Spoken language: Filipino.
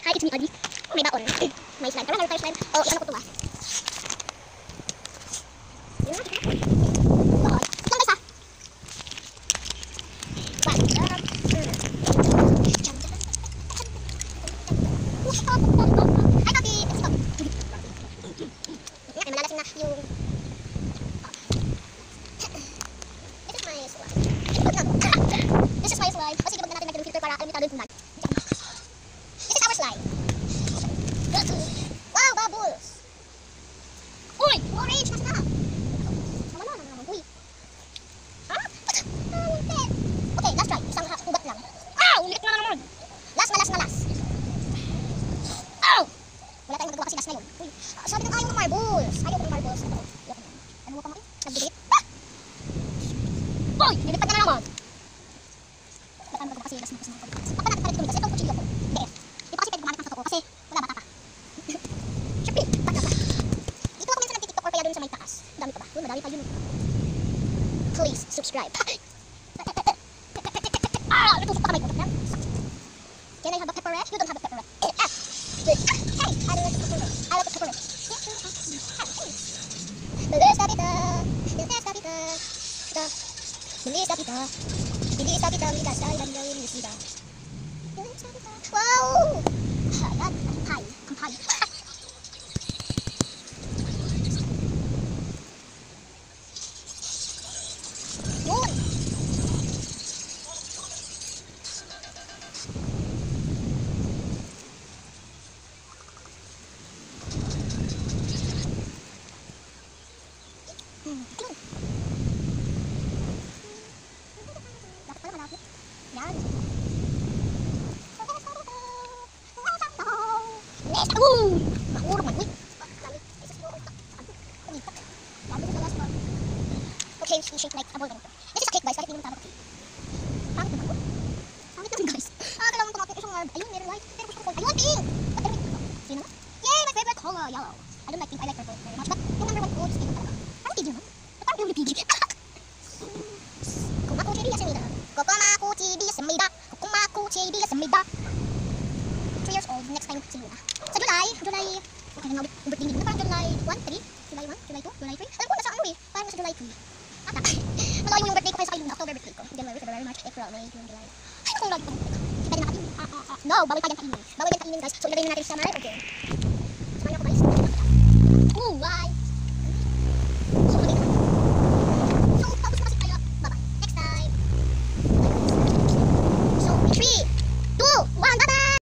Hi, it's me, Adi. May baon. May slime. Tara, tayo slime. Oh, isang ko ito ba? Yun, ito. Oo, lang guys ha. One. Hi, Tati. Stop. Ay, malalasin na yung... This is my slide. Kasi kapag natin nag-filter para limitado yung slide. This is our slide. Wow, bubbles! Uy! Orange! Nasa na? Wala na naman. Uy. Ha? Okay, last try. Isang ubat lang. Ow! Ulit na naman. Last na last. Ow! Wala tayong magagawa kasi last na yun. Uy. Sabi ng ayaw ng marbles. Ayaw ng marbles. Ito. Ano mo pa maki? Nag-delete? Uy! Nilipad na naman. Wala tayong magagawa kasi last na. Papa natin palit ito kasi itong kutsilyo ko. Hindi. Di pa kasi pwede gumamit ng totoo kasi wala bata pa. Siyempre, bata pa. Dito ako minsan nag-tiktok or kaya dun sa may taas. Dami pa ba? Uy, madami pa yun. Please subscribe. Ah! Natusok pa kamay ko. Can I have a pepperette? You don't have a pepperette. Hey! I don't like the pepperette. I like the pepperette. Bilis na kita. Bilis na kita. Bilis na kita. Bilis na kita. Bilis na kita. Bilis na kita. Wow! Ayan. Kampay. Kampay. Yun. Dapat pala malapit. Yan. Mauro man. Okay, shape like a ball ganito. This is a cake guys, kahit hindi naman tama cake. Pangit naman ko. Pangit naman guys. Kailangan ito natin isang marble. Ayun, meron white. Pero gusto ko ayun, pink! Ba't meron pink? Sino na? Yay! My favorite color, yellow. I don't like pink, I like purple very much. But yung number 1 ko, is pink talaga. Parang PG naman. Ba't parang yung PG? Kumaku chibi yasamida. Kumaku chibi yasamida. Kumaku chibi yasamida. 3 years old, next time siguro na. Sa July, okay na nga, yung birthday nito na parang July 1, 3, July 1, July 2, July 3. Alam ko nasa ano eh, parang nasa July 3. Ata, malayo yung birthday ko kaya sa kayo October birthday ko. January, February, March, April, May, June, July. Ay, kung lagi ko na birthday ko. Pwede na kainin. No, bawal pa yan kainin. Bawal yan kainin guys. So ilagay na natin sa mga, okay. Samayan ako guys. Ooh, wow.